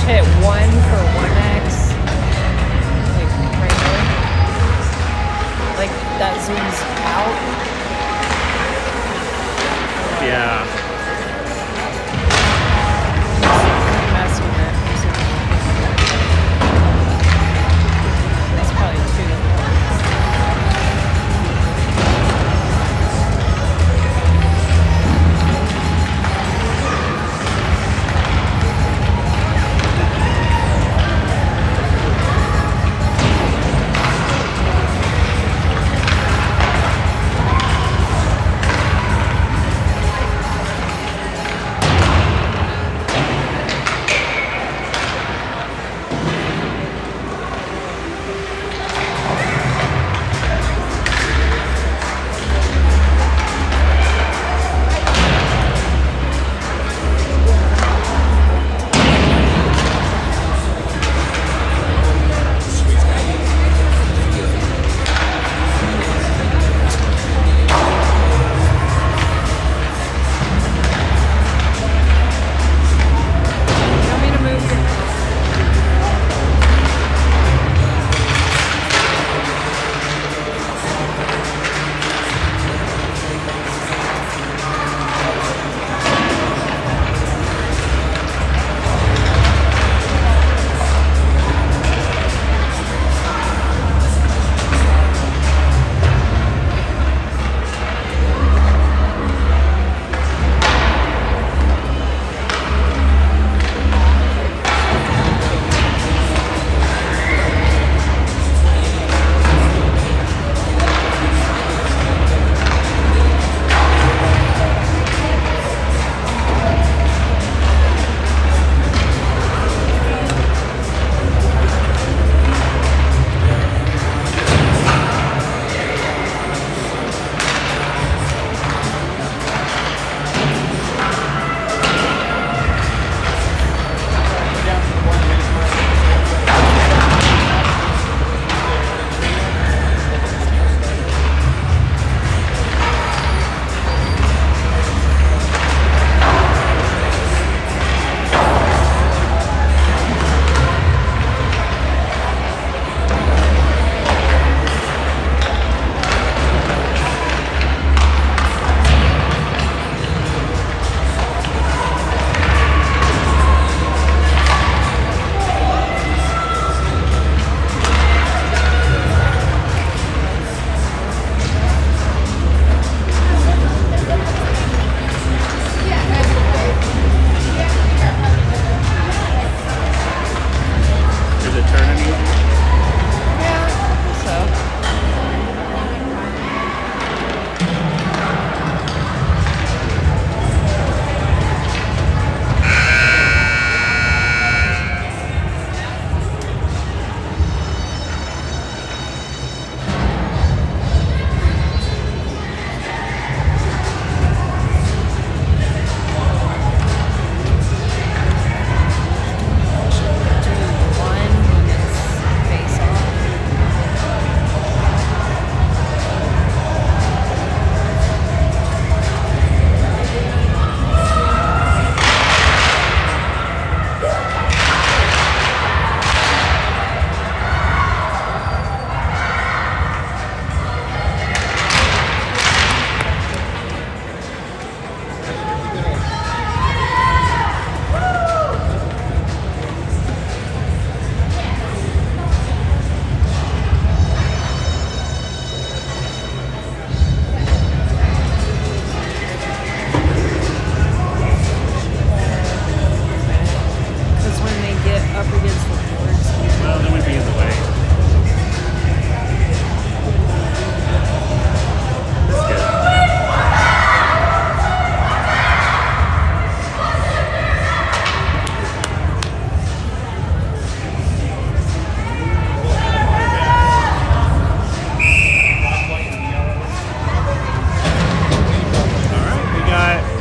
hit 1 for 1x. Like right here. Like that zooms out. Yeah. Mess with it. That's probably 2.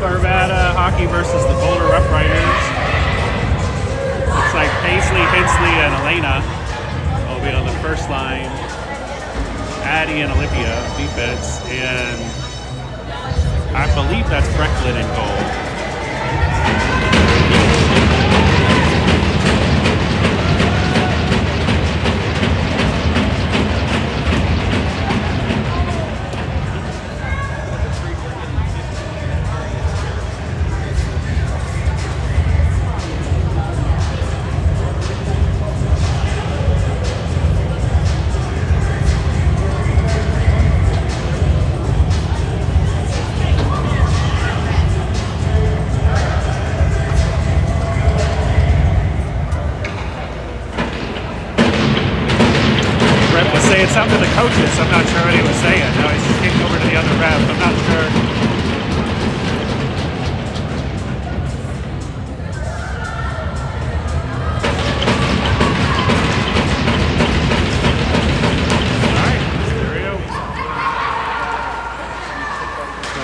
Arvada hockey versus the Boulder Rough Riders. Looks like Paisley, Hensley, and Elena will be on the first line. Addie and Olivia, defense, and I believe that's Brecklin in goal. something to the coaches. I'm not sure what he was saying. No, he's kicked over to the other ref. I'm not sure. All right, there we go.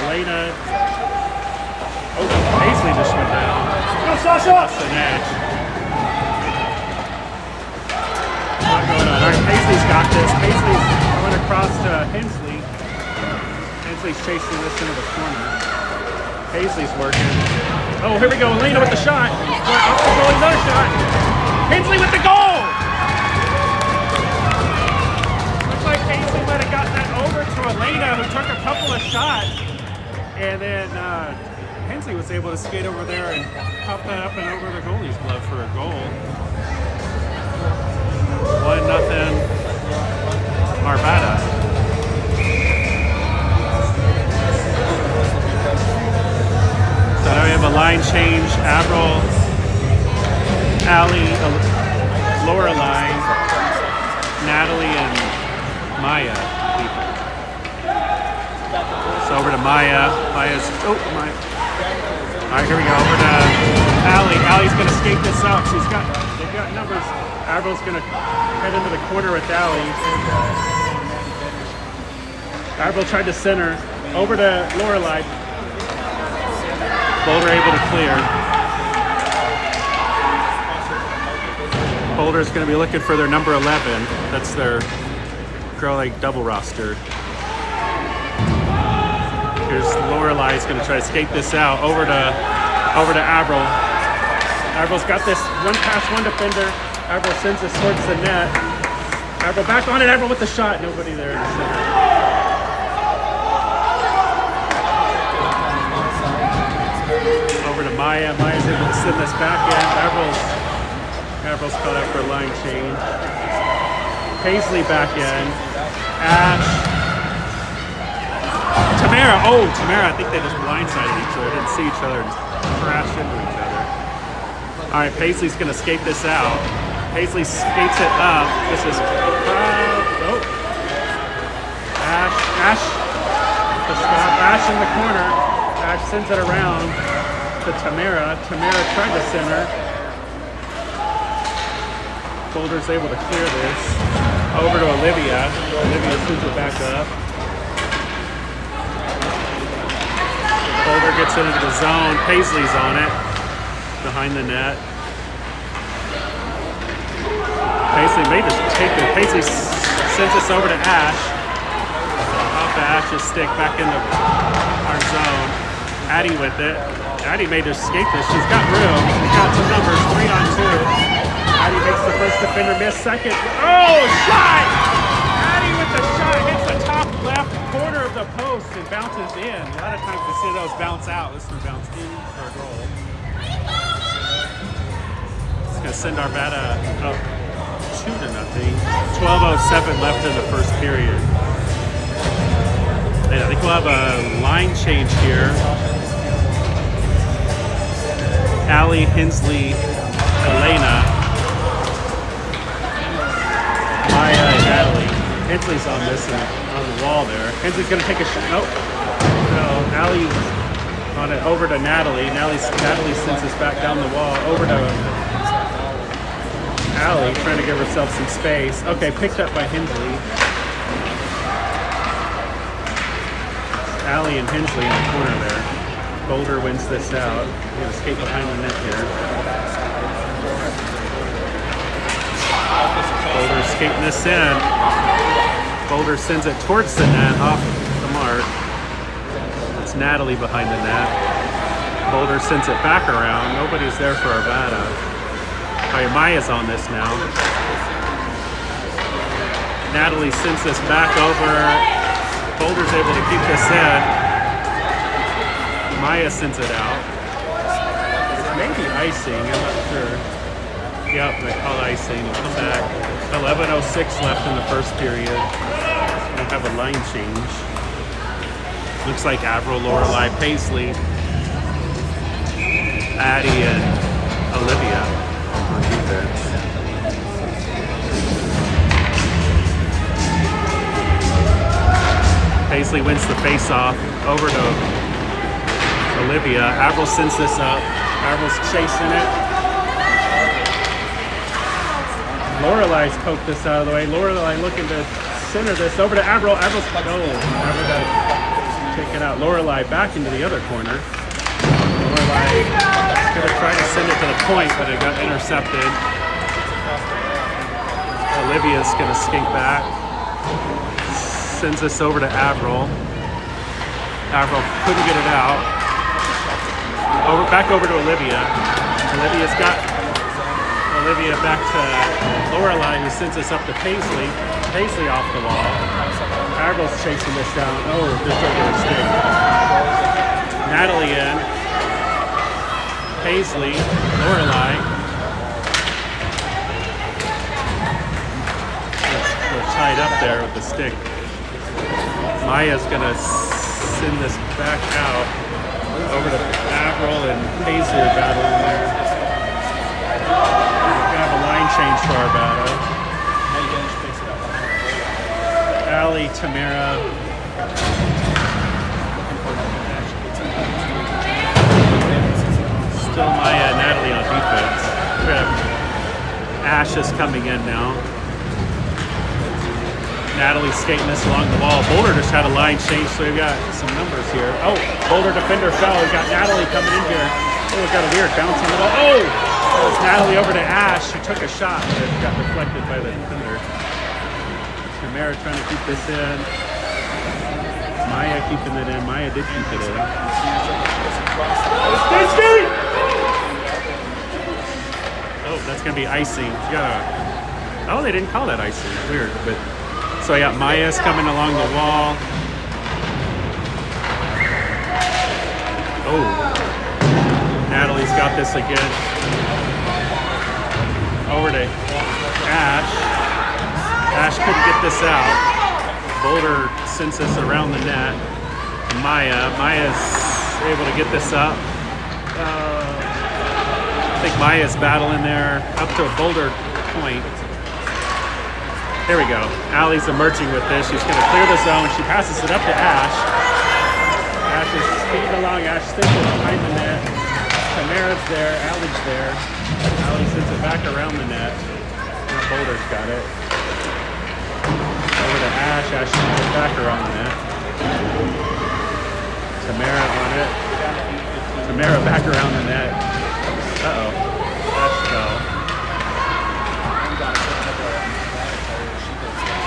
Elena. Oh, Paisley just went down. Go, Sasha! Lost an edge. Not going on. All right, Paisley's got this. Paisley's going across to Hensley. Hensley's chasing this into the corner. Paisley's working. Oh, here we go. Elena with the shot. Oh, another shot. Hensley with the goal! Looks like Paisley might have gotten that over to Elena, who took a couple of shots. And then Hensley was able to skate over there and pop that up and over the goalie's glove for a goal. 1-0 Arvada. So now we have a line change. Avril, Allie, Lorelei, Natalie, and Maya. So over to Maya. Maya's, Maya. All right, here we go. Over to Allie. Allie's going to skate this out. They've got numbers. Avril's going to head into the corner with Allie. Avril tried to center. Over to Lorelei. Boulder able to clear. Boulder's going to be looking for their number 11. That's their Girl League double roster. Here's Lorelai's going to try to skate this out. Over to Avril. Avril's got this one pass, one defender. Avril sends this towards the net. Avril back on it. Avril with the shot. Nobody there in the center. Over to Maya. Maya's able to send this back in. Avril's caught up for a line change. Paisley back in. Ash. Tamara. Oh, Tamara. I think they just blindsided each other. Didn't see each other and crashed into each other. All right, Paisley's going to skate this out. Paisley skates it up. This is Ash. The stop. Ash in the corner. Ash sends it around to Tamara. Tamara tried to center. Boulder's able to clear this. Over to Olivia. Olivia sends it back up. Boulder gets into the zone. Paisley's on it. Behind the net. Paisley may just take it. Paisley sends this over to Ash. Off of Ash's stick back into our zone. Addie with it. Addie may just escape this. She's got room. She's got some numbers. 3-on-2. Addie makes the first defender miss. Second. Oh, shot! Addie with the shot hits the top left corner of the post and bounces in. A lot of times we see those bounce out. This one bounced in for a goal. It's going to send Arvada up 2-0. 12:07 left in the first period. And I think we'll have a line change here. Allie, Hensley, Elena, Maya, and Natalie. Hensley's on this and on the wall there. Hensley's going to take a shot. Nope. No, Allie's on it. Over to Natalie. Natalie sends this back down the wall. Over to Allie, trying to give herself some space. Okay, picked up by Hensley. Allie and Hensley in the corner there. Boulder wins this out. He's going to skate behind the net here. Boulder skating this in. Boulder sends it towards the net, off the mark. It's Natalie behind the net. Boulder sends it back around. Nobody's there for Arvada. All right, Maya's on this now. Natalie sends this back over. Boulder's able to keep this in. Maya sends it out. Maybe icing, I'm not sure. Yep, they call icing. We'll come back. 11:06 left in the first period. We'll have a line change. Looks like Avril, Lorelei, Paisley, Addie, and Olivia on defense. Paisley wins the face-off over to Olivia. Avril sends this up. Avril's chasing it. Lorelai's poked this out of the way. Lorelai looking to center this over to Avril. Avril's Avril got it taken out. Lorelai back into the other corner. Lorelai gonna try to send it to the point, but it got intercepted. Olivia's gonna skink back. Sends this over to Avril. Avril couldn't get it out. Back over to Olivia. Olivia's got Olivia back to Lorelai, who sends this up to Paisley. Paisley off the wall. Avril's chasing this down. Oh, just over a stick. Natalie in. Paisley. Lorelai. We're tied up there with the stick. Maya's gonna send this back out over to Avril and Paisley are battling there. We're gonna have a line change for Arvada. Allie, Tamara. Still Maya and Natalie on defense. We have Ash is coming in now. Natalie skating this along the wall. Boulder just had a line change, so we've got some numbers here. Oh, Boulder defender fell. We've got Natalie coming in here. Oh, we've got a weird bounce on the ball. Oh! That was Natalie over to Ash, who took a shot, but it got deflected by the defender. Tamara trying to keep this in. Maya keeping it in. Maya did keep it in. Oh, that's going to be icing. Yeah. Oh, they didn't call that icing. Weird, but... So yeah, Maya's coming along the wall. Oh, Natalie's got this again. Over to Ash. Ash couldn't get this out. Boulder sends this around the net. Maya's able to get this up. I think Maya's battling there up to a Boulder point. There we go. Allie's emerging with this. She's going to clear the zone. She passes it up to Ash. Ash is speeding along. Ash sends it behind the net. Tamara's there. Allie's there. Allie sends it back around the net. Now Boulder's got it. Over to Ash. Ash sends it back around the net. Tamara on it. Tamara back around the net. Uh-oh. Ash fell.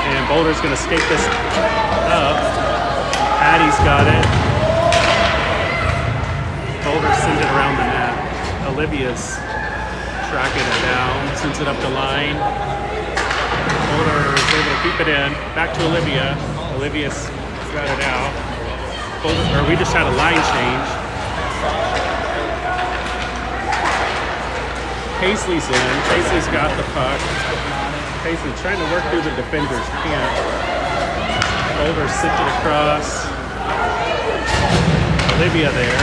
And Boulder's going to skate this up. Addie's got it. Boulder sends it around the net. Olivia's tracking it down, sends it up the line. Boulder is able to keep it in. Back to Olivia. Olivia's got it out. We just had a line change. Paisley's in. Paisley's got the puck. Paisley trying to work through the defenders, can't. Boulder sent it across. Olivia there.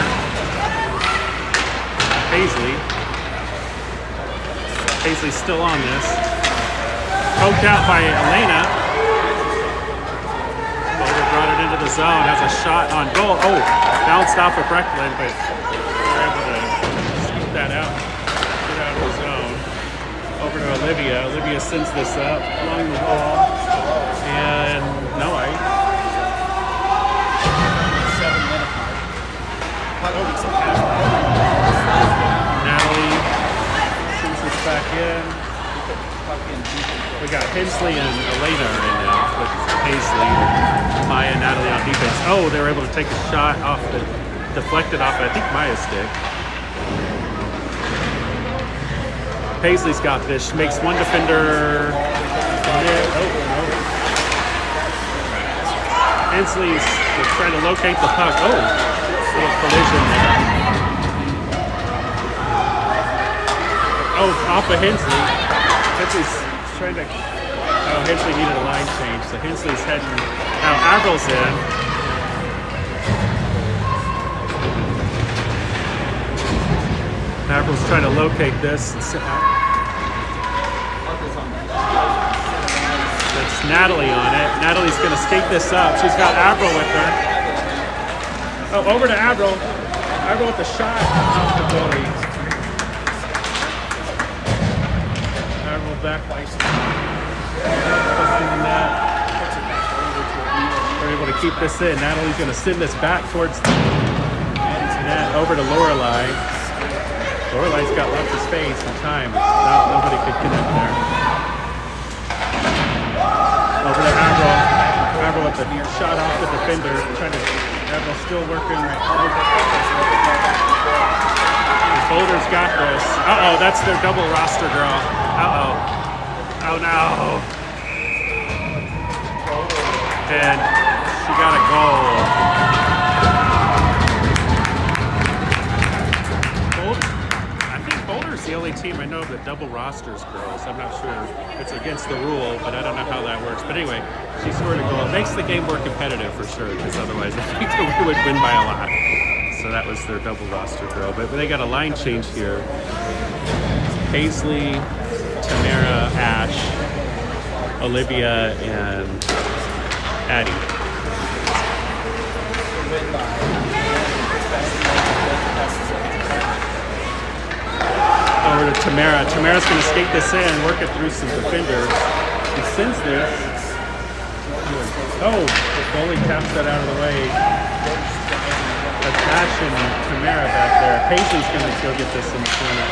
Paisley's still on this. Poked out by Elena. Boulder brought it into the zone, has a shot on goal. Oh, bounced off of Brecklin, but they're able to scoop that out, get out of the zone. Over to Olivia. Olivia sends this up along the wall. And no ice. 7 minute mark. Natalie sends this back in. We got Hensley and Elena are in now with Paisley. Maya and Natalie on defense. Oh, they were able to take a shot off the deflected off, I think, Maya's stick. Paisley's got this. She makes one defender. Hensley's trying to locate the puck. Oh, little collision there. Oh, off of Hensley. Hensley's trying to. Oh, Hensley needed a line change, so Hensley's heading. Now Avril's in. Avril's trying to locate this. That's Natalie on it. Natalie's going to skate this up. She's got Avril with her. Oh, over to Avril. Avril with the shot off the goalie. Avril back. We're able to keep this in. Natalie's going to send this back towards the net over to Lorelei. Lorelei's got lots of space and time. Nobody could connect there. Over to Avril. Avril with the shot off the defender. Avril still working. Boulder's got this. Uh-oh, that's their double roster girl. Uh-oh. Oh no. And she got a goal. Boulder's the only team I know that double rosters girls. I'm not sure. It's against the rule, but I don't know how that works. But anyway, she scored a goal. It makes the game more competitive for sure, because otherwise I think they would win by a lot. So that was their double roster girl. But they got a line change here. Paisley, Tamara, Ash, Olivia, and Addie. Over to Tamara. Tamara's going to skate this in, work it through some defenders. He sends this. Oh, the goalie taps that out of the way. That's Ash and Tamara back there. Paisley's going to go get this in the corner.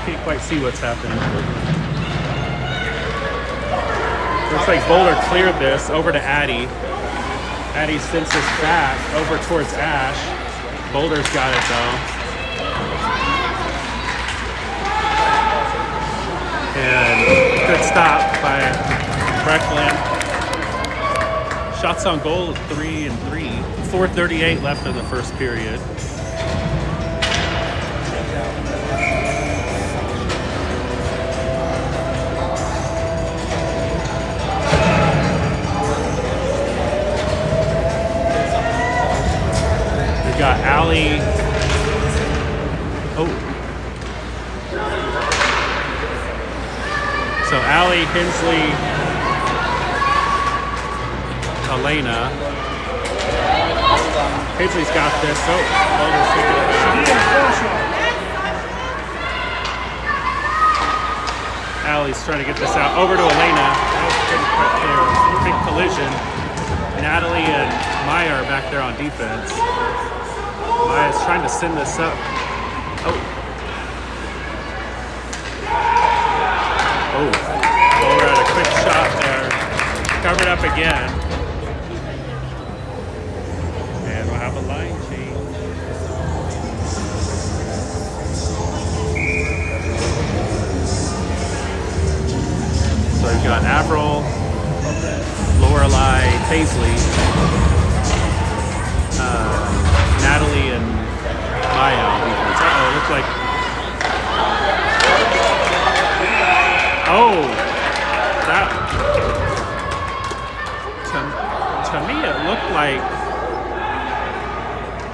Can't quite see what's happening. Looks like Boulder cleared this over to Addie. Addie sends this back over towards Ash. Boulder's got it though. And good stop by Brecklin. Shots on goal 3 and 3. 4:38 left in the first period. We got Allie. Oh. So Allie, Hensley, Elena. Hensley's got this. Oh, Boulder's taking it back. Allie's trying to get this out. Over to Elena. Big collision. Natalie and Maya are back there on defense. Maya's trying to send this up. Oh. Oh, Boulder had a quick shot there. Covered up again. And we'll have a line change. So we've got Avril, Lorelei, Paisley, Natalie, and Maya on defense. Uh-oh, it looks like... Oh, that, to me it looked like,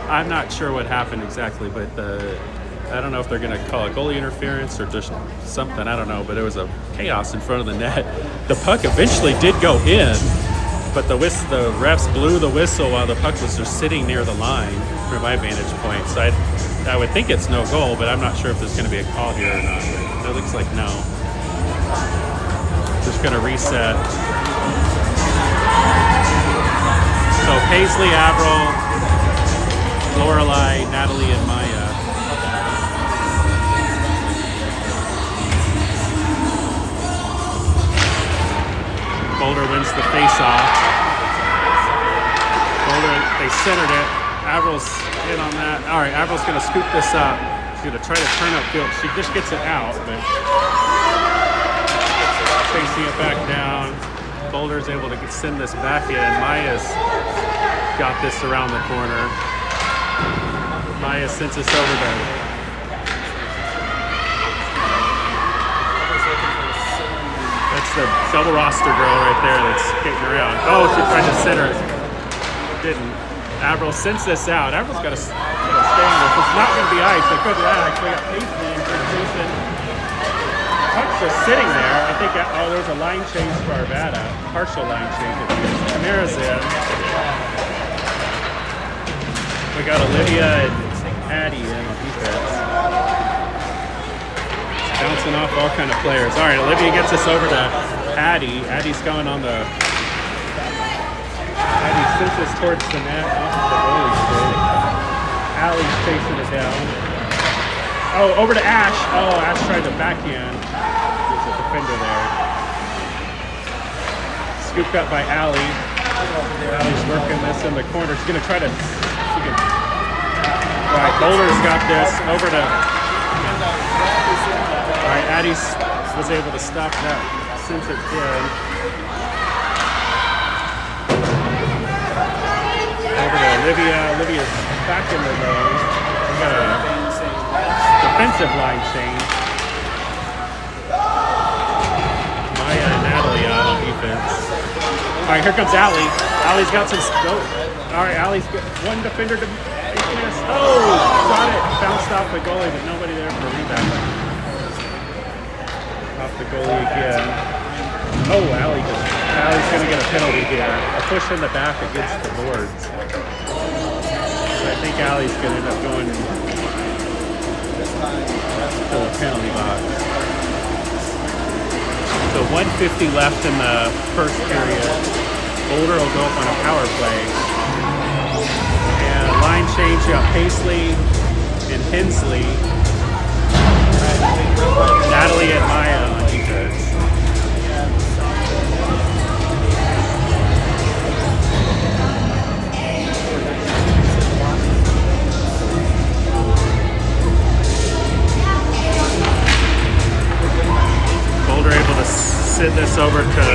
I'm not sure what happened exactly, but I don't know if they're going to call it goalie interference or just something, I don't know, but it was a chaos in front of the net. The puck eventually did go in, but the refs blew the whistle while the puck was just sitting near the line from my vantage point. So I would think it's no goal, but I'm not sure if there's going to be a call here or not. It looks like no. Just going to reset. So Paisley, Avril, Lorelei, Natalie, and Maya. Boulder wins the face-off. Boulder, they centered it. Avril's in on that. All right, Avril's going to scoop this up. She's going to try to turn upfield. She just gets it out, but chasing it back down. Boulder's able to send this back in. Maya's got this around the corner. Maya sends this over there. That's the double roster girl right there that's skating around. Oh, she tried to center it. Didn't. Avril sends this out. Avril's got to stay on this. It's not going to be ice. They could have actually got Paisley in for Jason. just sitting there. I think, oh, there's a line change for Arvada. Partial line change. Tamara's in. We got Olivia and Addie in on defense. Bouncing off all kind of players. All right, Olivia gets us over to Addie. Addie's going on the... Addie sends us towards the net off of the goalie stick. Allie's chasing it down. Oh, over to Ash. Oh, Ash tried to backhand. There's a defender there. Scooped up by Allie. Allie's working this in the corner. She's going to try to... All right, Boulder's got this. Over to... All right, Addie was able to stop that since it did. Over to Olivia. Olivia's back in the zone. We got a defensive line change. Maya and Natalie out on defense. All right, here comes Allie. Allie's got some... All right, Allie's got one defender to miss. Oh, got it. Bounced off the goalie, but nobody there for a rebound. Off the goalie again. Oh, Allie's going to get a penalty here. A push in the back against the boards. I think Allie's going to end up going to the penalty box. So 1:50 left in the first period. Boulder will go up on a power play. And line change, you got Paisley and Hensley. Natalie and Maya on defense. Boulder able to send this over to...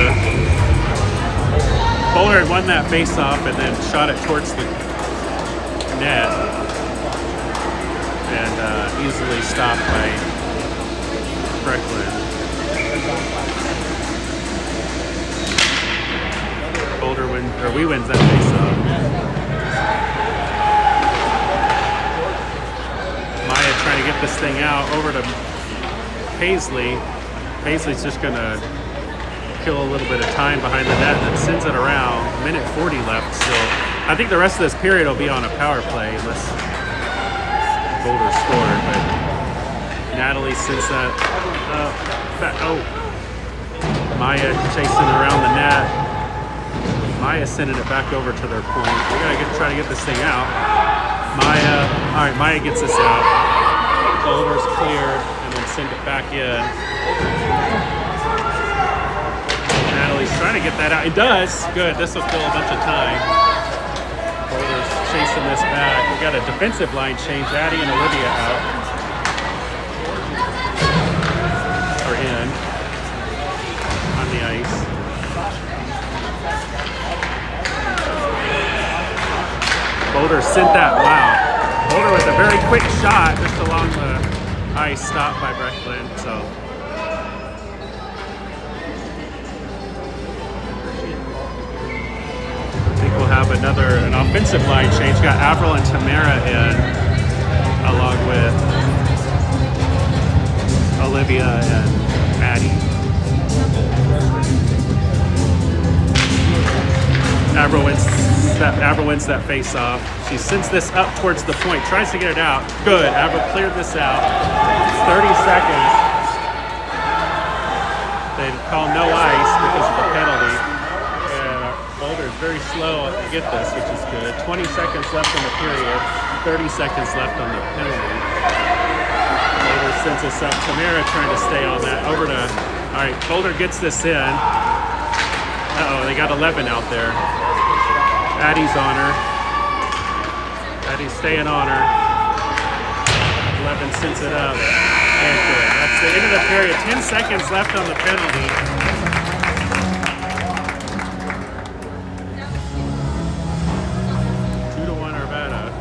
Boulder had won that face-off and then shot it towards the net. And easily stopped by Brecklin. Boulder wins that face-off. Maya trying to get this thing out over to Paisley. Paisley's just going to kill a little bit of time behind the net and then sends it around. Minute 40 left still. I think the rest of this period will be on a power play unless Boulder scored, but Natalie sends that back. Oh, Maya chasing around the net. Maya sending it back over to their point. We gotta try to get this thing out. Maya, all right, Maya gets this out. Boulder's cleared and then send it back in. Natalie's trying to get that out. It does. Good. This will kill a bunch of time. Boulder's chasing this back. We got a defensive line change. Addie and Olivia out. Or in. On the ice. Boulder sent that. Wow. Boulder with a very quick shot just along the ice. Stopped by Brecklin. So. We'll have an offensive line change. Got Avril and Tamara in, along with Olivia and Addie. Avril wins that face-off. She sends this up towards the point, tries to get it out. Good. Avril cleared this out. 30 seconds. They call no ice because of the penalty. Boulder is very slow to get this, which is good. 20 seconds left in the period. 30 seconds left on the penalty. Boulder sends us up. Tamara trying to stay on that. Over to, all right, Boulder gets this in. Uh-oh, they got 11 out there. Addie's on her. Addie's staying on her. 11 sends it up. And good. That's the end of the period. 10 seconds left on the penalty. 2-1 Arvada.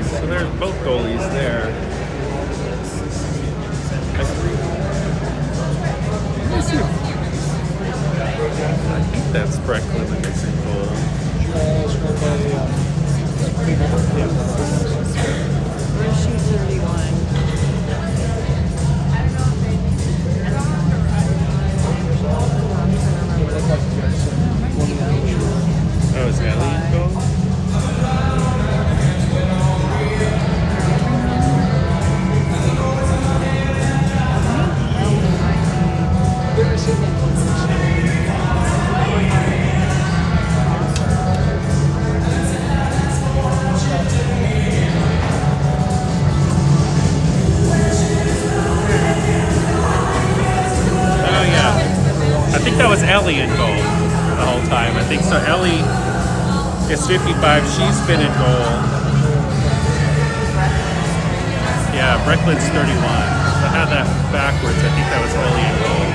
So there's both goalies there. I think that's Brecklin is in goal. Where's she 31? Oh, is Ellie in goal? Oh yeah, I think that was Ellie in goal the whole time. I think so. Ellie is 55. She's been in goal. Yeah, Brecklin's 31. So I had that backwards. I think that was Ellie in goal.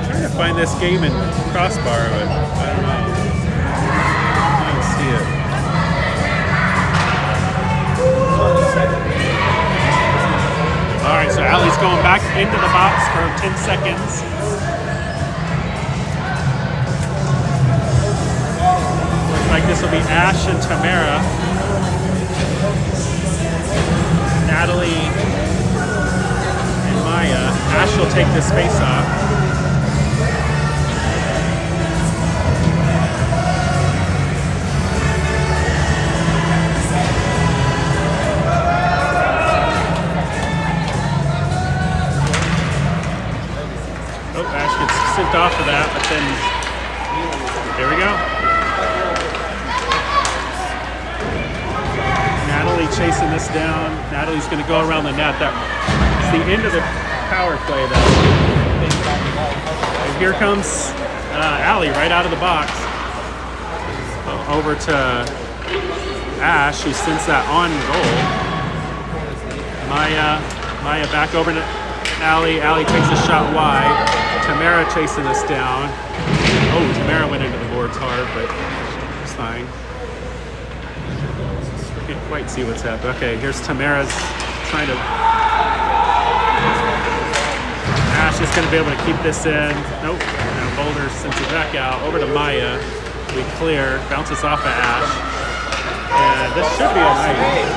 Trying to find this game in Crossbar, but I don't know. I don't see it. All right, so Allie's going back into the box for 10 seconds. Looks like this will be Ash and Tamara. Natalie and Maya. Ash will take this face off. Oh, Ash gets sent off for that, but then there we go. Natalie chasing this down. Natalie's going to go around the net. That's the end of the power play, though. And here comes Allie right out of the box. Over to Ash, who sends that on goal. Maya back over to Allie. Allie takes a shot wide. Tamara chasing us down. Oh, Tamara went into the boards hard, but it's fine. Can't quite see what's happening. Okay, here's Tamara's trying to. Ash is going to be able to keep this in. Nope. Now Boulder sends it back out. Over to Maya. We clear. Bounces off of Ash. And this should be a nice.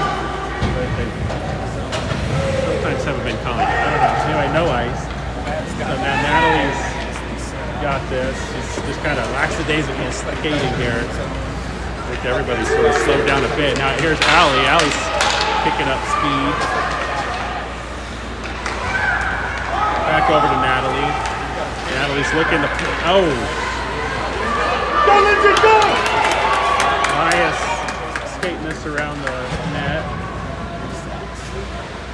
Sometimes haven't been calling it. I don't know. Anyway, no ice. So now Natalie's got this. She's just kind of lackadaisical skating here. I think everybody's sort of slowed down a bit. Now here's Allie. Allie's picking up speed. Back over to Natalie. Natalie's looking to. Oh! Go, Lindsay, go! Maya's skating this around the net.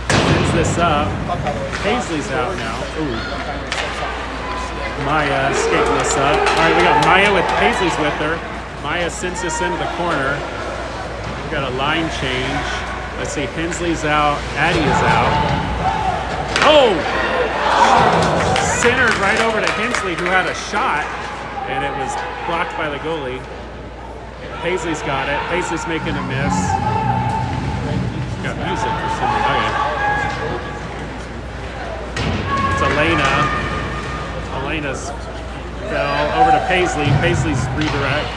Sends this up. Paisley's out now. Ooh. Maya skating this up. All right, we got Maya with Paisley's with her. Maya sends this into the corner. We got a line change. Let's see, Hensley's out. Addie is out. Oh! Centered right over to Hensley, who had a shot, and it was blocked by the goalie. Paisley's got it. Paisley's making a miss. Got music for some reason. It's Elena. Elena's fell over to Paisley. Paisley's redirect.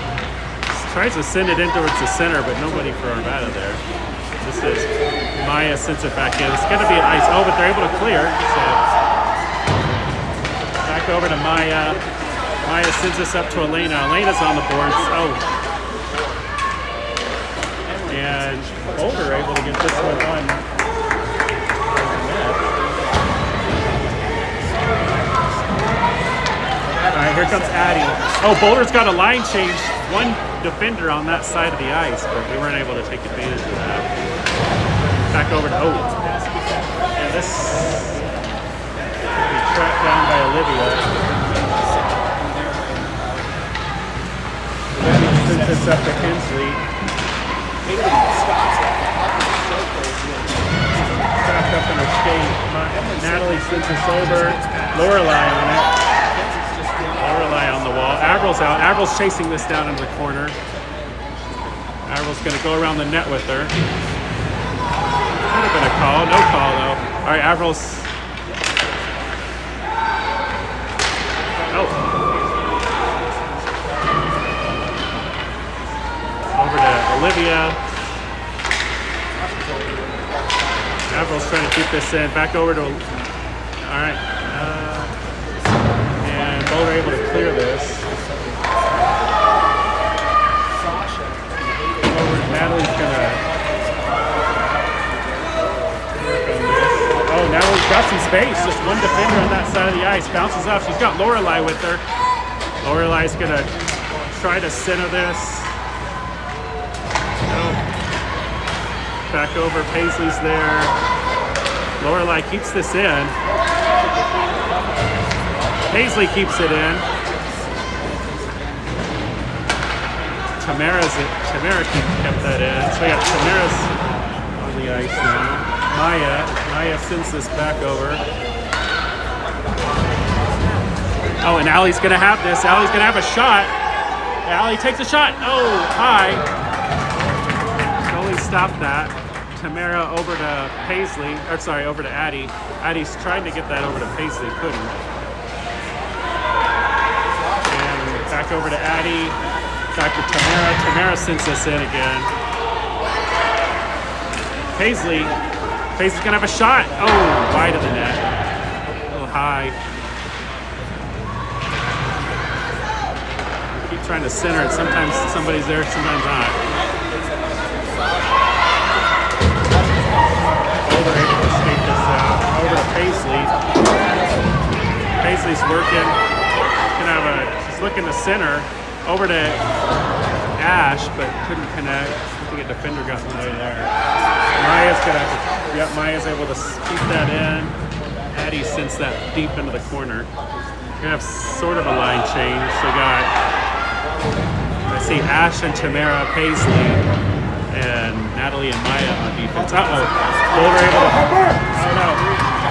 Tries to send it in towards the center, but nobody for Arvada there. This is Maya sends it back in. It's going to be an ice. Oh, but they're able to clear. So back over to Maya. Maya sends this up to Elena. Elena's on the boards. Oh. And Boulder able to get this one on. All right, here comes Addie. Oh, Boulder's got a line change. One defender on that side of the ice, but we weren't able to take advantage of that. Back over to and this will be tracked down by Olivia. Olivia sends this up to Hensley. Natalie sends this over. Lorelei on it. Lorelei on the wall. Avril's out. Avril's chasing this down into the corner. Avril's going to go around the net with her. Could have been a call. No call, though. All right, Avril's... Oh. Over to Olivia. Avril's trying to keep this in. Back over to... All right. And Boulder able to clear this. Natalie's gonna. Oh, Natalie's got some space. Just one defender on that side of the ice. Bounces off. She's got Lorelei with her. Lorelei's gonna try to center this. No. Back over. Paisley's there. Lorelei keeps this in. Paisley keeps it in. Tamara kept that in. So we got Tamara's on the ice now. Maya sends this back over. Oh, and Allie's gonna have this. Allie's gonna have a shot. Allie takes a shot. Oh, high. Scully stopped that. Tamara over to Paisley, or sorry, over to Addie. Addie's trying to get that over to Paisley, couldn't. And back over to Addie. Back to Tamara. Tamara sends this in again. Paisley's gonna have a shot. Oh, wide of the net. A little high. Keep trying to center it. Sometimes somebody's there, sometimes not. Boulder able to skate this out. Over to Paisley. Paisley's working. She's looking to center. Over to Ash, but couldn't connect. I think a defender got in the way there. Maya's able to keep that in. Addie sends that deep into the corner. We're gonna have sort of a line change. So we got, I see Ash and Tamara, Paisley, and Natalie and Maya on defense. Uh-oh. Boulder able to, oh no.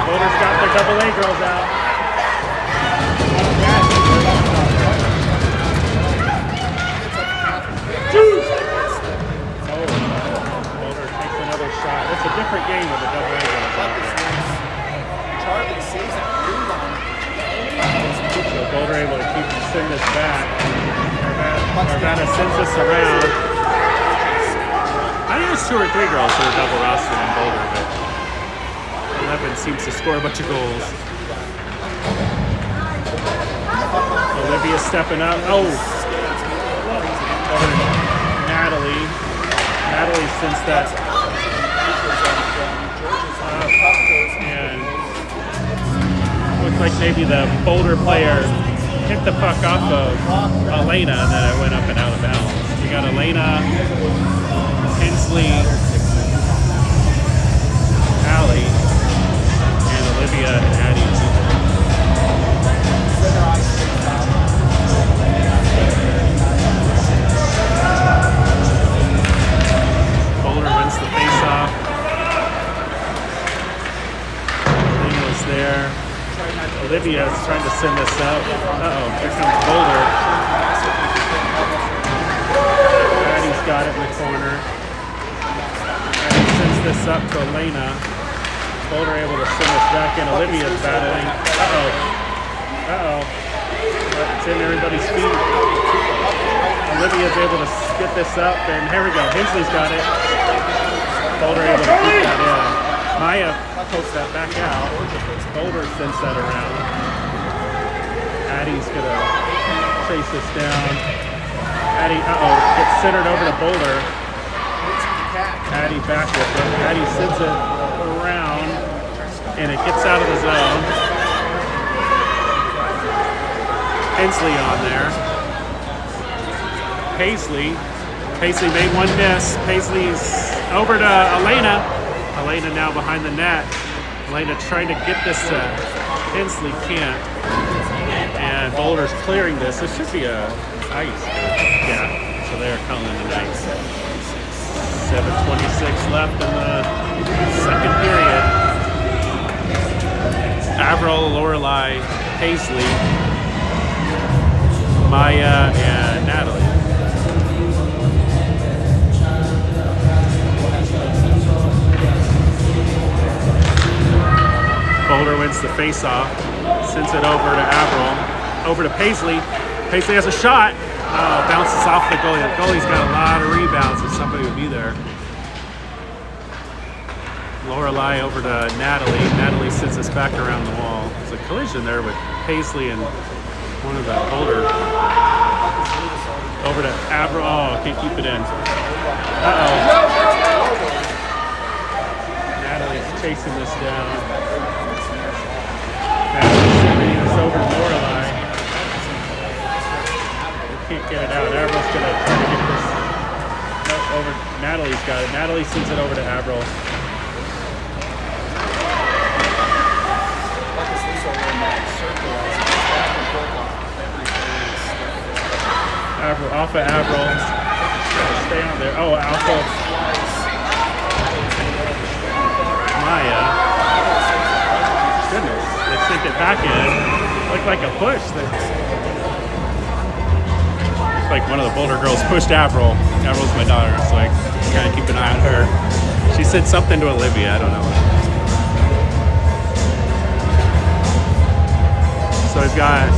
Boulder's got their double A girls out. Boulder takes another shot. It's a different game with the double A girls out there. Charlie sees it. So Boulder able to send this back. Arvada sends this around. I think there's 2 or 3 girls who are double rostered in Boulder, but 11 seems to score a bunch of goals. Olivia stepping up. Oh! Over to Natalie. Natalie sends that up, and looks like maybe the Boulder player hit the puck off of Elena, and then it went up and out of bounds. You got Elena, Hensley, Allie, and Olivia and Addie. Boulder wins the face-off. Elena was there. Olivia is trying to send this up. Uh-oh, here comes Boulder. Addie's got it in the corner. Addie sends this up to Elena. Boulder able to send this back in. Olivia's battling. Uh-oh. It's in everybody's feet. Olivia's able to get this up, and here we go. Hensley's got it. Boulder able to keep that in. Maya pokes that back out. Boulder sends that around. Addie's gonna chase this down. Addie, gets centered over to Boulder. Addie back with it. Addie sends it around, and it gets out of the zone. Hensley on there. Paisley made one miss. Paisley's over to Elena. Elena now behind the net. Elena trying to get this to Hensley, can't. And Boulder's clearing this. This should be a ice. Yeah, so they're calling it an ice. 7:26 left in the second period. Avril, Lorelei, Paisley, Maya, and Natalie. Boulder wins the face-off, sends it over to Avril, over to Paisley. Paisley has a shot. Oh, bounces off the goalie. The goalie's got a lot of rebounds if somebody would be there. Lorelei over to Natalie. Natalie sends us back around the wall. There's a collision there with Paisley and one of the Boulder. Over to Avril. Oh, can't keep it in. Uh-oh. Natalie's chasing this down. Natalie's sending this over to Lorelei. Can't get it out. Avril's gonna try to get this. No, over. Natalie's got it. Natalie sends it over to Avril. Avril, off of Avril. Stay on there. Oh, off of Maya. Goodness, they sink it back in. Looked like a push. Looks like one of the Boulder girls pushed Avril. Avril's my daughter, so I kind of keep an eye on her. She said something to Olivia, I don't know. So we've got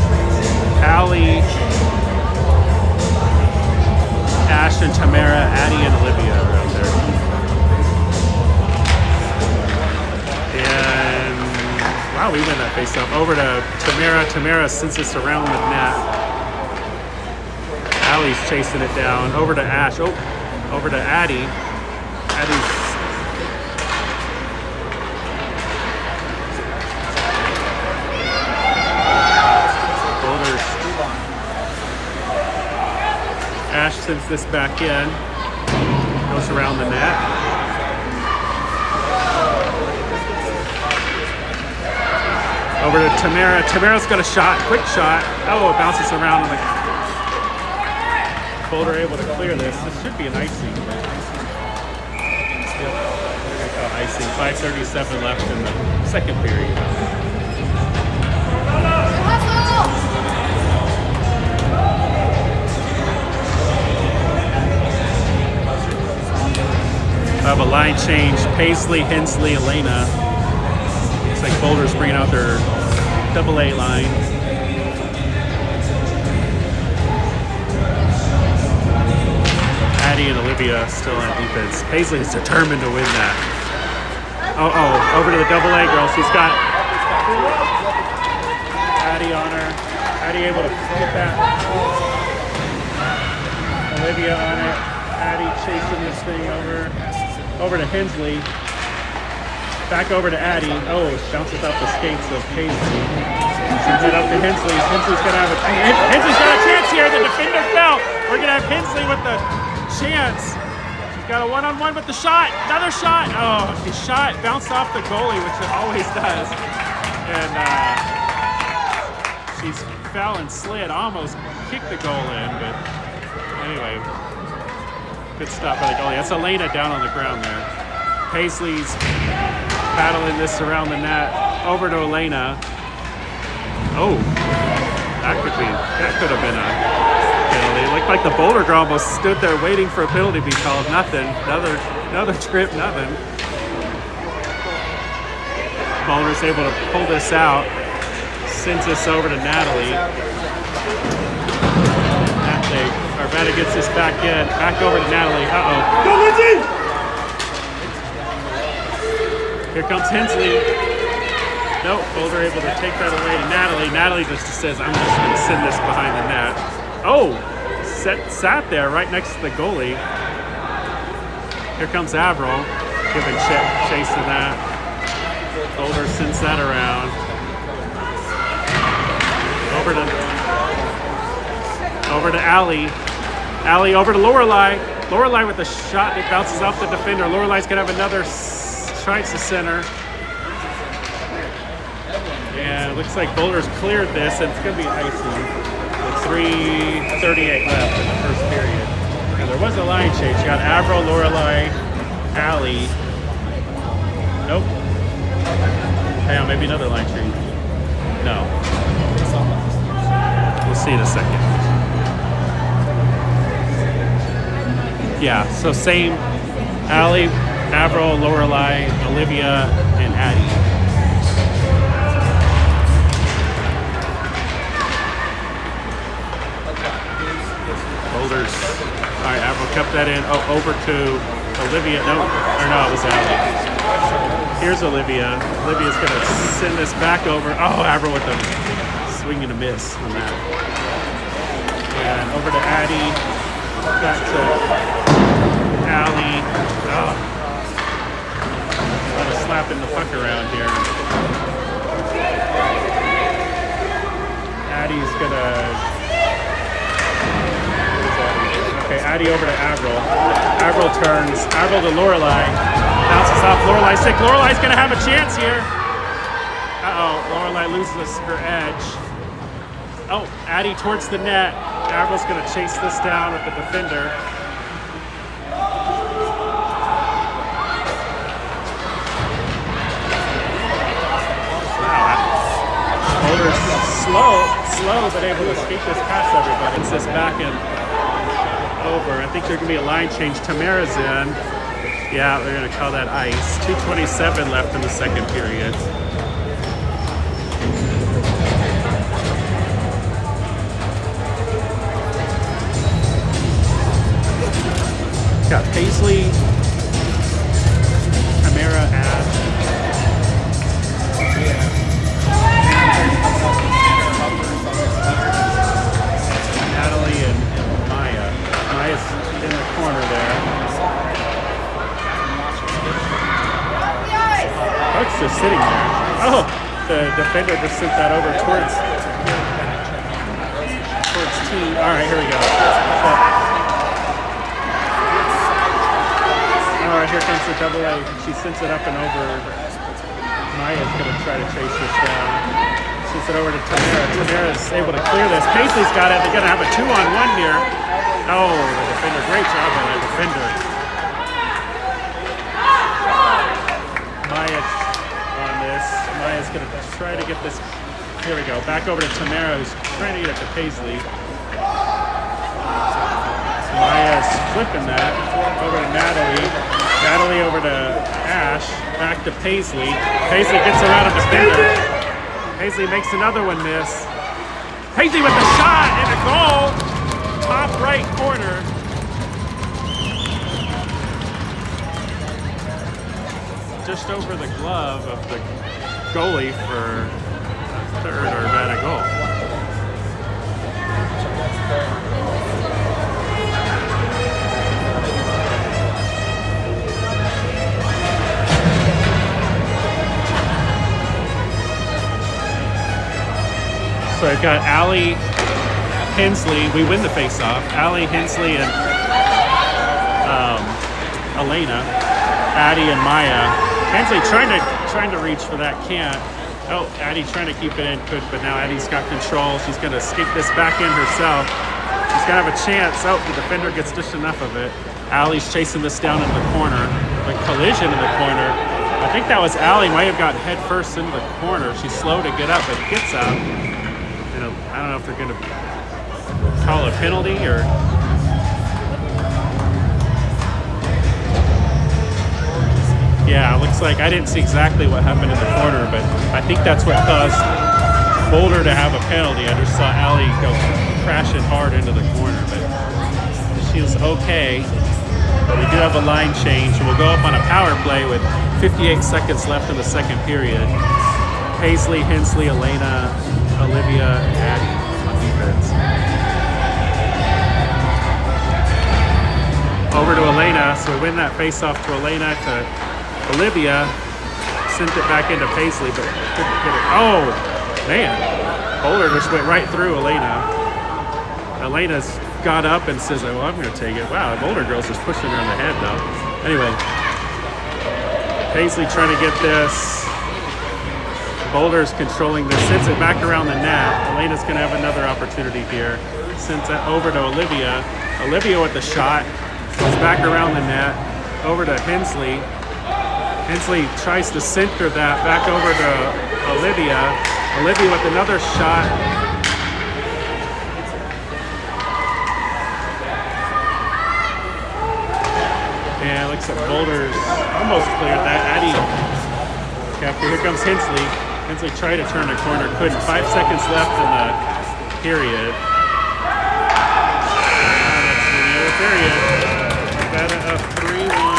Allie, Ash and Tamara, Addie and Olivia are out there. And wow, we win that face up. Over to Tamara. Tamara sends us around the net. Allie's chasing it down. Over to Ash. Oh, over to Addie. Addie's Ash sends this back in, goes around the net. Over to Tamara. Tamara's got a shot, quick shot. Oh, it bounces around. Boulder able to clear this. This should be an icing. Yep, they're gonna call icing. 5:37 left in the second period. I have a line change. Paisley, Hensley, Elena. Looks like Boulder's bringing out their AA line. Addie and Olivia still on defense. Paisley is determined to win that. Oh, over to the AA girl. She's got Addie on her. Addie able to get that. Olivia on it. Addie chasing this thing over to Hensley. Back over to Addie. Oh, bounces off the skates of Paisley. Sends it up to Hensley. Hensley's got a chance here. The defender fell. We're gonna have Hensley with the chance. She's got a one-on-one with the shot. Another shot. Oh, she shot, bounced off the goalie, which it always does. And she's fell and slid. Almost kicked the goal in, but anyway. Good stop by the goalie. That's Elena down on the ground there. Paisley's battling this around the net. Over to Elena. Oh, that could have been a penalty. It looked like the Boulder girl almost stood there waiting for a penalty to be called. Nothing. Another trip. Nothing. Boulder's able to pull this out. Sends this over to Natalie. Arvada gets this back in. Back over to Natalie. Uh-oh. Go, Lindsay! Here comes Hensley. Nope, Boulder able to take that away to Natalie. Natalie just says, I'm just going to send this behind the net. Oh, sat there right next to the goalie. Here comes Avril, giving chase to that. Boulder sends that around. Over to Allie. Allie over to Lorelei. Lorelei with the shot that bounces off the defender. Lorelei's going to have another tries to center. And it looks like Boulder's cleared this, and it's going to be icing with 3:38 left in the first period. And there was a line change. You got Avril, Lorelei, Allie. Nope. Hang on, maybe another line change. No. We'll see in a second. Yeah, so same. Allie, Avril, Lorelai, Olivia, and Addie. Boulders. All right, Avril kept that in. Oh, over to Olivia. No, or no, it was Allie. Here's Olivia. Olivia's going to send this back over. Oh, Avril with a swing and a miss on that. And over to Addie. Back to Allie. Oh. Kind of slapping the puck around here. Addie's going to... Okay, Addie over to Avril. Avril turns. Avril to Lorelai. Bounces off Lorelai's stick. Lorelai's going to have a chance here. Uh-oh. Lorelai loses her edge. Oh, Addie towards the net. Avril's going to chase this down with the defender. Wow. Boulder's slow, but able to skate this past everybody. It's this back and over. I think there's going to be a line change. Tamara's in. Yeah, they're going to call that ice. 2:27 left in the second period. Got Paisley, Tamara, Ash. Natalie and Maya. Maya's in the corner there. Puck's just sitting there. Oh, the defender just sent that over towards T. All right, here we go. All right, here comes the double A. She sends it up and over. Maya's going to try to chase this down. Sends it over to Tamara. Tamara's able to clear this. Paisley's got it. They're going to have a 2-on-1 here. Oh, the defender. Great job by the defender. Maya on this. Maya's going to try to get this. Here we go. Back over to Tamara, who's trying to get it to Paisley. Maya's flipping that over to Natalie. Natalie over to Ash. Back to Paisley. Paisley gets around a defender. Paisley makes another one miss. Paisley with the shot and a goal. Top right corner. Just over the glove of the goalie for a third Arvada goal. So I've got Allie, Hensley. We win the face-off. Allie, Hensley, and Elena, Addie, and Maya. Hensley trying to reach for that, can't. Oh, Addie trying to keep it in, could, but now Addie's got control. She's going to skate this back in herself. She's going to have a chance. Oh, the defender gets just enough of it. Allie's chasing this down in the corner. A collision in the corner. I think that was Allie. Might have gotten head first into the corner. She's slow to get up, but gets up. I don't know if they're going to call a penalty or... Yeah, it looks like I didn't see exactly what happened in the corner, but I think that's what caused Boulder to have a penalty. I just saw Allie go crashing hard into the corner, but she was okay. But we do have a line change, and we'll go up on a power play with 58 seconds left in the second period. Paisley, Hensley, Elena, Olivia, and Addie on defense. Over to Elena, so we win that face-off to Elena, to Olivia. Sent it back into Paisley, but couldn't get it. Oh, man. Boulder just went right through Elena. Elena's got up and says, well, I'm going to take it. Wow, the Boulder girl's just pushing her in the head, though. Anyway, Paisley trying to get this. Boulder's controlling this, sends it back around the net. Elena's going to have another opportunity here. Sends it over to Olivia. Olivia with the shot. Goes back around the net. Over to Hensley. Hensley tries to center that back over to Olivia. Olivia with another shot. And looks like Boulders almost cleared that. Addie, okay, here comes Hensley. Hensley tried to turn the corner, couldn't. 5 seconds left in the period. That's the end of the period. Arvada up 3-1.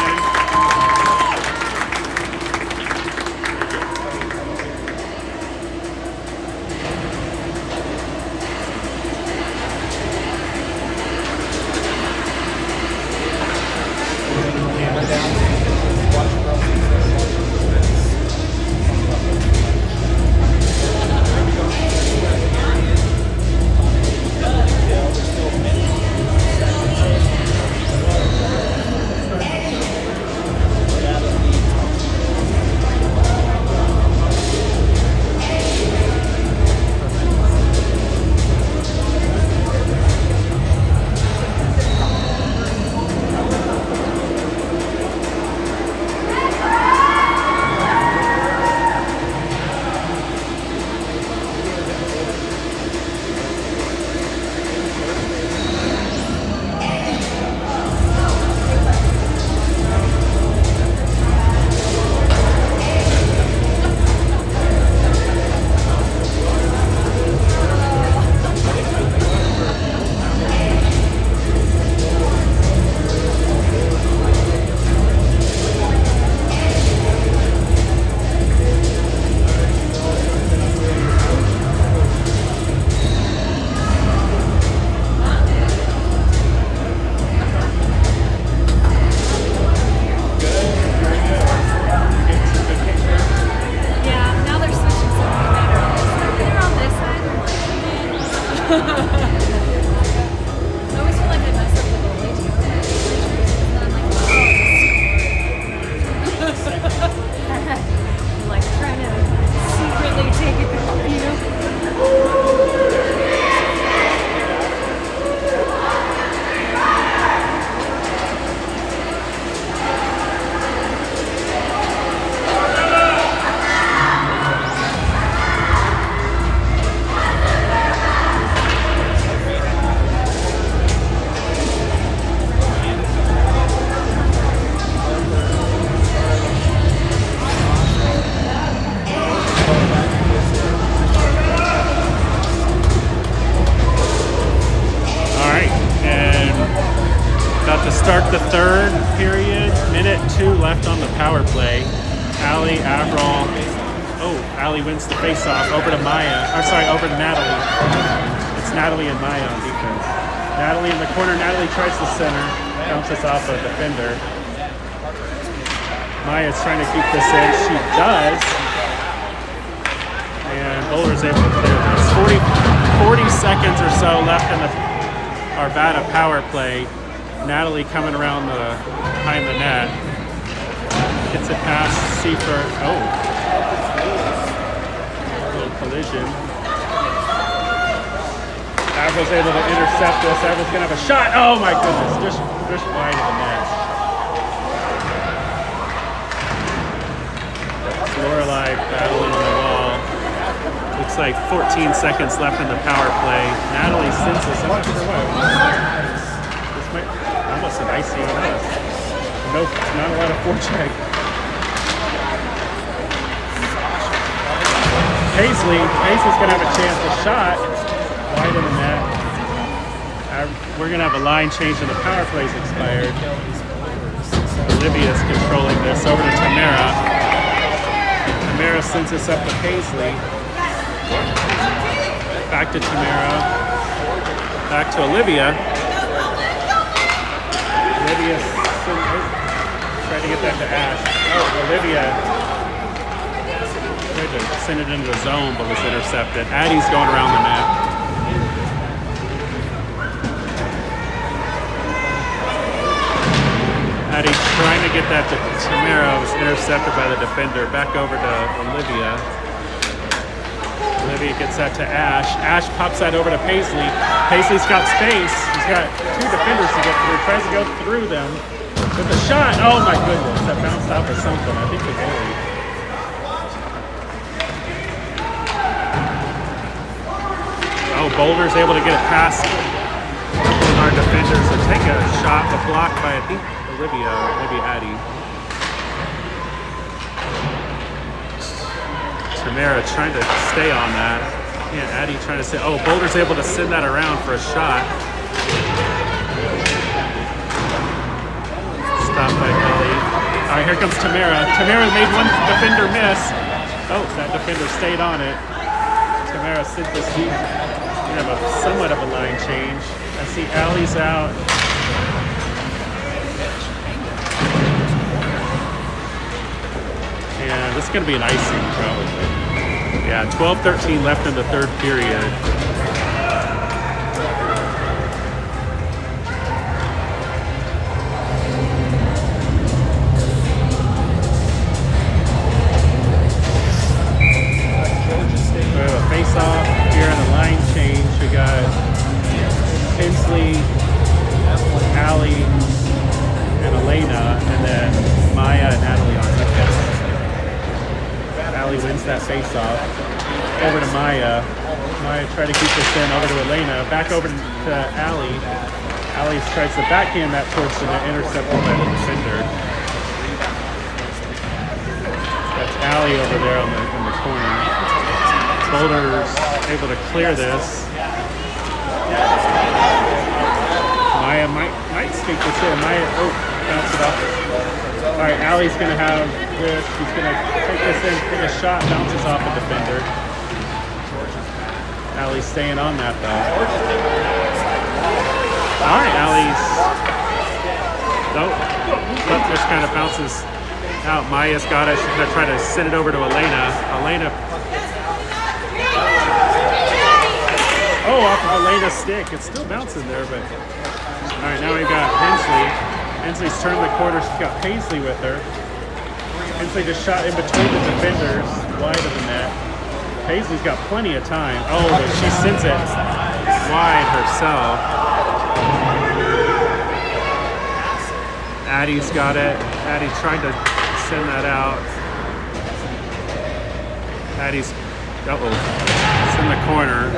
Start the third period. Minute 2 left on the power play. Allie, Avril. Oh, Allie wins the face-off. Over to Maya. Or sorry, over to Natalie. It's Natalie and Maya on defense. Natalie in the corner. Natalie tries the center. Bounces off a defender. Maya's trying to keep this in. She does. And Boulder's able to clear this. 40 seconds or so left in the Arvada power play. Natalie coming around behind the net. Gets it past Seifert. Oh. A little collision. Avril's able to intercept this. Avril's going to have a shot. Oh my goodness. Just wide of the net. Lorelei battling on the wall. Looks like 14 seconds left in the power play. Natalie sends this. I'm not sure why. This might almost an icing on us. Nope, not a lot of forecheck. Paisley's gonna have a chance to shot. Wide in the net. We're gonna have a line change and the power play's expired. Olivia's controlling this. Over to Tamara. Tamara sends this up to Paisley. Back to Tamara. Back to Olivia. Olivia tried to get that to Ash. Oh, Olivia tried to send it into the zone, but was intercepted. Addie's going around the net. Addie trying to get that to Tamara, was intercepted by the defender. Back over to Olivia. Olivia gets that to Ash. Ash pops that over to Paisley. Paisley's got space. He's got 2 defenders to get through. Tries to go through them with a shot. Oh my goodness, that bounced off of something. I think the goalie. Boulder's able to get it past a couple of our defenders and take a shot, but blocked by, I think, Olivia, or maybe Addie. Tamara trying to stay on that. Yeah, Addie trying to say, oh, Boulder's able to send that around for a shot. Stopped by Ellie. All right, here comes Tamara. Tamara made one defender miss. Oh, that defender stayed on it. Tamara sent this deep. We have a somewhat of a line change. I see Allie's out. And this is going to be an icing, probably. Yeah, 12-13 left in the third period. We have a face-off here in the line change. We got Hensley, Allie, and Elena, and then Maya and Natalie on defense. Allie wins that face-off. Over to Maya. Maya tried to keep this in over to Elena. Back over to Allie. Allie tries to backhand that towards the net, intercepted by the defender. That's Allie over there in the corner. Boulder's able to clear this. Maya might sneak this in. Maya, bounce it off. All right, Allie's going to have this. She's going to take this in, take a shot, bounces off a defender. Allie's staying on that, though. All right, Allie's. Nope. Just kind of bounces out. Maya's got it. She's going to try to send it over to Elena. Elena. Oh, off of Elena's stick. It's still bouncing there, but. All right, now we've got Hensley. Hensley's turned the corner. She's got Paisley with her. Hensley just shot in between the defenders, wide of the net. Paisley's got plenty of time. Oh, but she sends it wide herself. Addie's got it. Addie tried to send that out. Addie's, it's in the corner.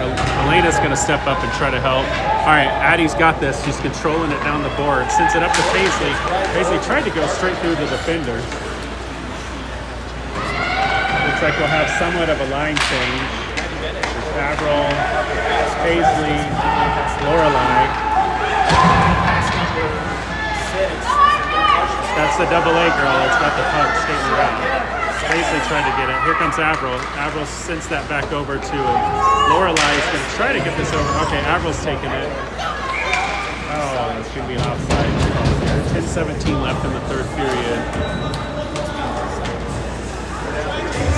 Elena's going to step up and try to help. All right, Addie's got this. She's controlling it down the board. Sends it up to Paisley. Paisley tried to go straight through the defender. Looks like we'll have somewhat of a line change. There's Avril, Paisley, Lorelei. That's the double A girl that's got the puck skating around. Paisley trying to get it. Here comes Avril. Avril sends that back over to Lorelei. Is going to try to get this over. Okay, Avril's taking it. Oh, it's going to be an offside. 10:17 left in the third period.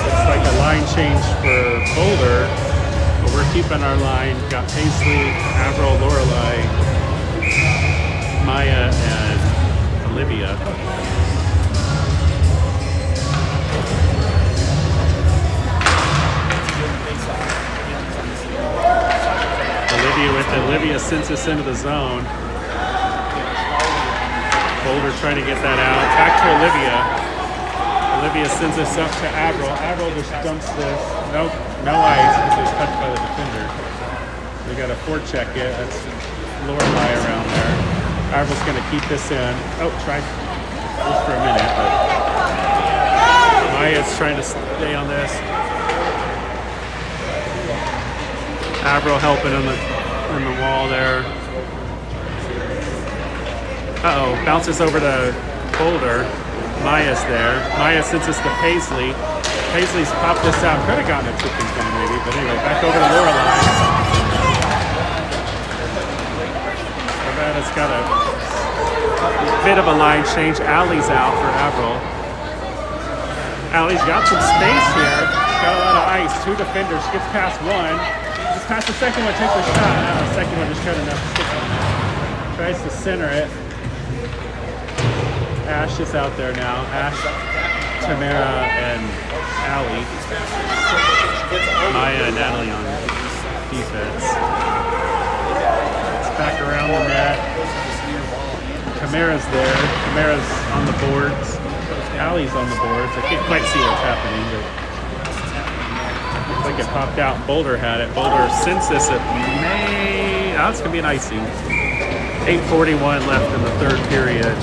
Looks like a line change for Boulder, but we're keeping our line. Got Paisley, Avril, Lorelei, Maya, and Olivia. Olivia sends us into the zone. Boulder trying to get that out. Back to Olivia. Olivia sends us up to Avril. Avril just dumps this. No ice because it was touched by the defender. We got a forecheck it. That's Lorelei around there. Avril's going to keep this in. Oh, try just for a minute, but Maya's trying to stay on this. Avril helping in the wall there. Bounces over to Boulder. Maya's there. Maya sends us to Paisley. Paisley's popped this out. Could have gotten a chicken cone maybe, but anyway, back over to Lorelei. Arvada's got a bit of a line change. Allie's out for Avril. Allie's got some space here. Got a lot of ice. Two defenders. Gets past one. Just past the second one. Takes a shot. Now the second one just got enough to stick on it. Tries to center it. Ash is out there now. Ash, Tamara, and Allie. Maya and Natalie on defense. It's back around the net. Tamara's there. Tamara's on the boards. Allie's on the boards. I can't quite see what's happening, but looks like think it popped out. Boulder had it. Boulder census it may. Oh, it's gonna be an icing. 8:41 left in the third period.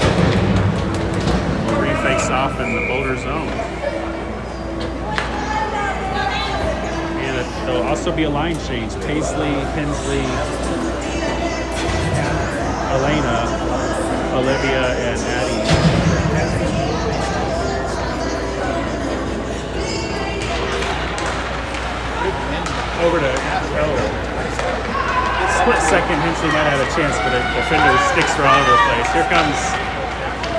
We'll re-face off in the Boulder zone. And there'll also be a line change. Paisley, Hensley, Elena, Olivia, and Addie. Over to split second, Hensley might have a chance, but the defender sticks are all over the place. Here comes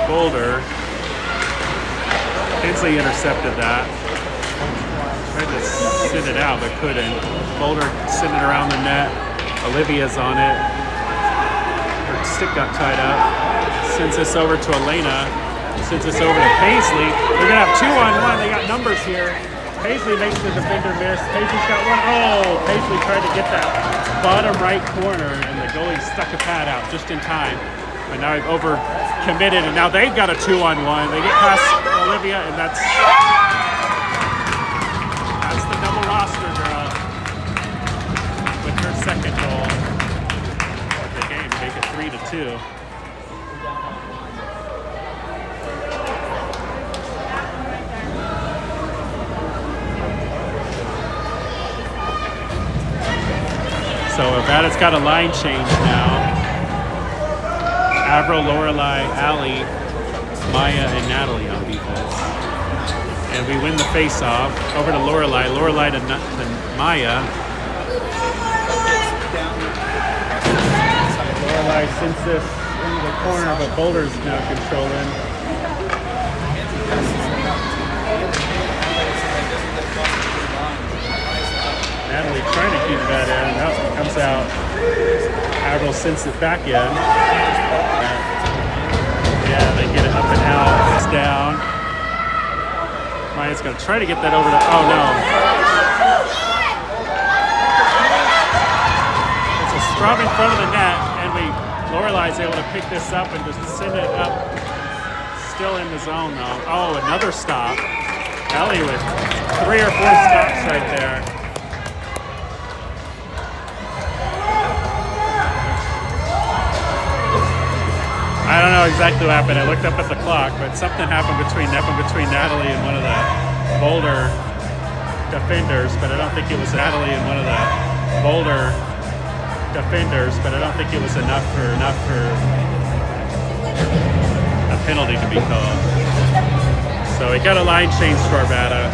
Boulder. Hensley intercepted that. Tried to send it out, but couldn't. Boulder sent it around the net. Olivia's on it. Her stick got tied up. Sends this over to Elena. Sends this over to Paisley. They're going to have 2-on-1. They got numbers here. Paisley makes the defender miss. Paisley's got one. Oh, Paisley tried to get that bottom right corner, and the goalie stuck a pad out just in time. But now they've over committed, and now they've got a 2-on-1. They get past Olivia, and that's the double roster girl with her second goal of the game. Make it 3-2. So Arvada's got a line change now. Avril, Lorelei, Allie, Maya, and Natalie on defense. And we win the face-off. Over to Lorelei. Lorelei to Maya. Lorelei sends this into the corner, but Boulder's now controlling. Natalie trying to keep that in. Now it comes out. Avril sends it back in. Yeah, they get it up and out. It's down. Maya's going to try to get that over to. Oh no. It's a scrub in front of the net, and Lorelei's able to pick this up and just send it up. Still in the zone though. Oh, another stop. Ellie with 3 or 4 stops right there. I don't know exactly what happened. I looked up at the clock, but something happened between Natalie and one of the Boulder defenders, but I don't think it was Natalie and one of the Boulder defenders, but I don't think it was enough for a penalty to be called. So we got a line change for Arvada.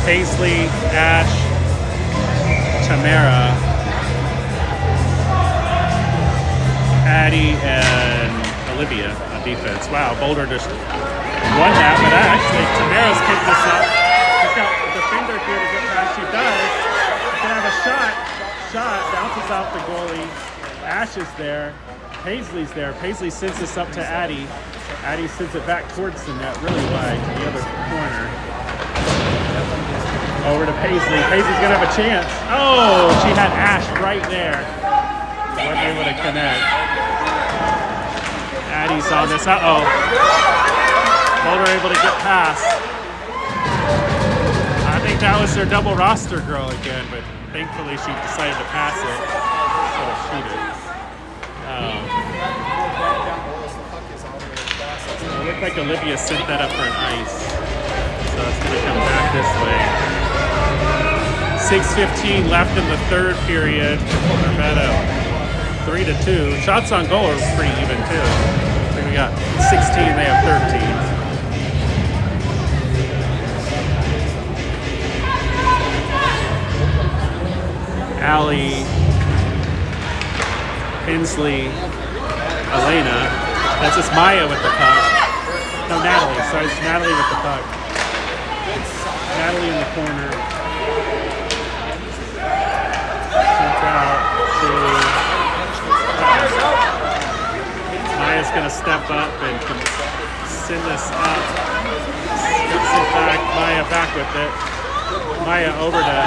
Paisley, Ash, Tamara, Addie, and Olivia on defense. Wow, Boulder just won that, but actually Tamara's picked this up. She's got a defender here to get past. She does. Can have a shot, bounces off the goalie. Ash is there. Paisley's there. Paisley sends this up to Addie. Addie sends it back towards the net, really wide to the other corner. Over to Paisley. Paisley's gonna have a chance. Oh, she had Ash right there. Wasn't able to connect. Addie's on this. Uh-oh. Boulder able to get past. I think that was their double roster girl again, but thankfully she decided to pass it instead of shoot it. It looked like Olivia sent that up for an ice. So it's going to come back this way. 6:15 left in the third period. Arvada 3-2. Shots on goal are pretty even too. I think we got 16, they have 13. Allie, Hensley, Elena. That's just Maya with the puck. No, Natalie. Sorry, it's Natalie with the puck. Natalie in the corner. Sent out to Maya's going to step up and send this up. Steps it back. Maya back with it. Maya over to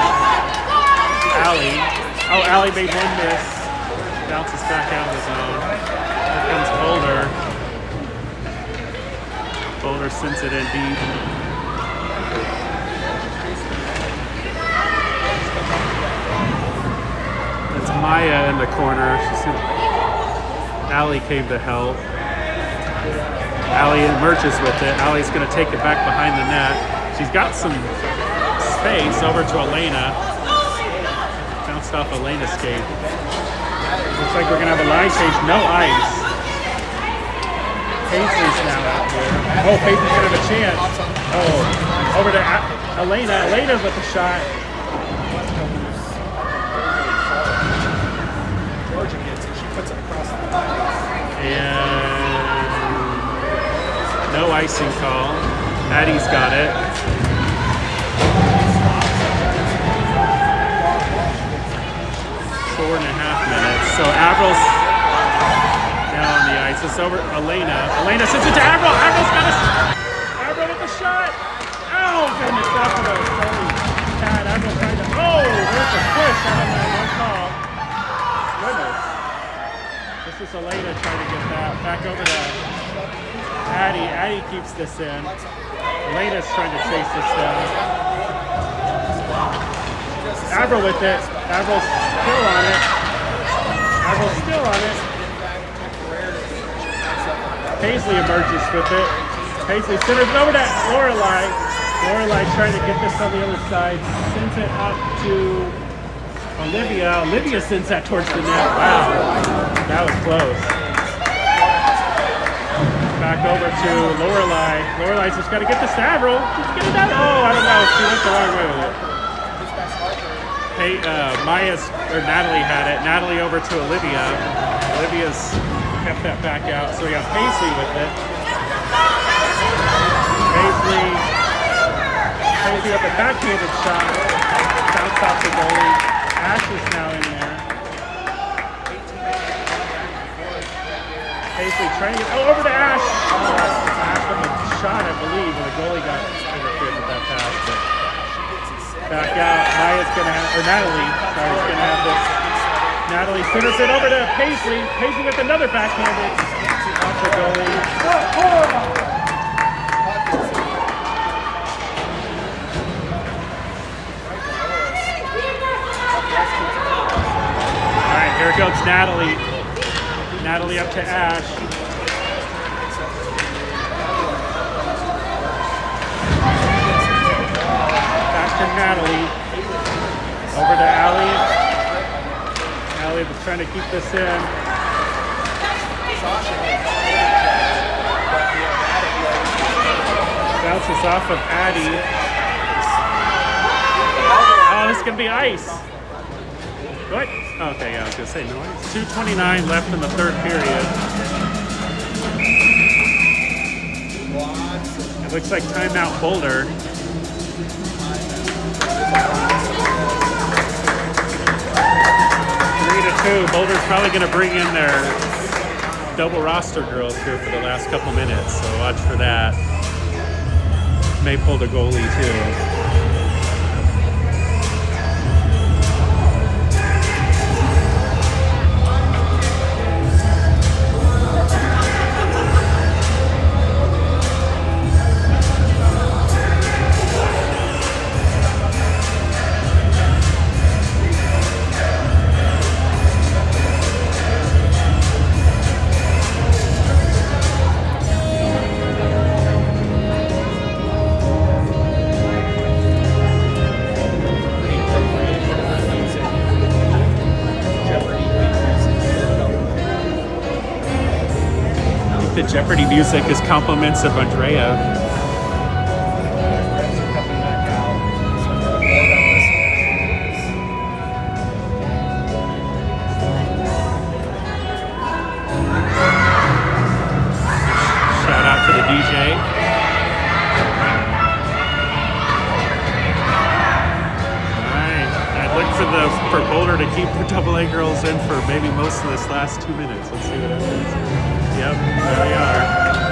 Allie. Oh, Allie made one miss. Bounces back out of the zone. Here comes Boulder. Boulder sends it in deep. Maya in the corner. Allie came to help. Allie emerges with it. Allie's going to take it back behind the net. She's got some space over to Elena. Bounced off Elena's skate. Looks like we're going to have a line change. No ice. Paisley's now out here. Oh, Paisley's going to have a chance. Oh, over to Elena. Elena's with the shot. Georgia gets it. She puts it across the line. And no icing call. Addie's got it. 4.5 minutes. So Avril's down on the ice. It's over Elena. Elena sends it to Avril. Avril's got it. Avril with the shot. Oh, goodness. That's what I was telling Pat. Avril tried to. Oh, there's a push out of that. No call. Goodness. This is Elena trying to get that. Back over to Addie. Addie keeps this in. Elena's trying to chase this down. Avril with it. Avril's still on it. Avril's still on it. Paisley emerges with it. Paisley centers it over to Lorelei. Lorelei trying to get this on the other side. Sends it up to Olivia. Olivia sends that towards the net. Wow. That was close. Back over to Lorelei. Lorelei's just got to get this to Avril. Just get it out. Oh, I don't know. She went the wrong way with it. Hey, Natalie had it. Natalie over to Olivia. Olivia's kept that back out. So we got Paisley with it. Paisley with a backhanded shot. Bounce off the goalie. Ash is now in there. Paisley trying to get over to Ash. Ash with a shot, I believe, and the goalie got interfered with that pass. But back out. Maya's gonna have, or Natalie, sorry, is gonna have this. Natalie centers it over to Paisley. Paisley with another backhanded off the goalie. All right, here goes Natalie. Natalie up to Ash. To Natalie, over to Allie. Allie was trying to keep this in. Bounces off of Addie. Oh, this is gonna be ice. What? Okay, yeah, I was gonna say no ice. 2:29 left in the third period. It looks like timeout Boulder. 3-2. Boulder's probably going to bring in their double roster girls here for the last couple minutes, so watch for that. May pull the goalie too. The Jeopardy music is compliments of Andrea. Shout out to the DJ. Alright, I'd look for Boulder to keep the AA girls in for maybe most of this last 2 minutes. Let's see what happens. Yep, there we are.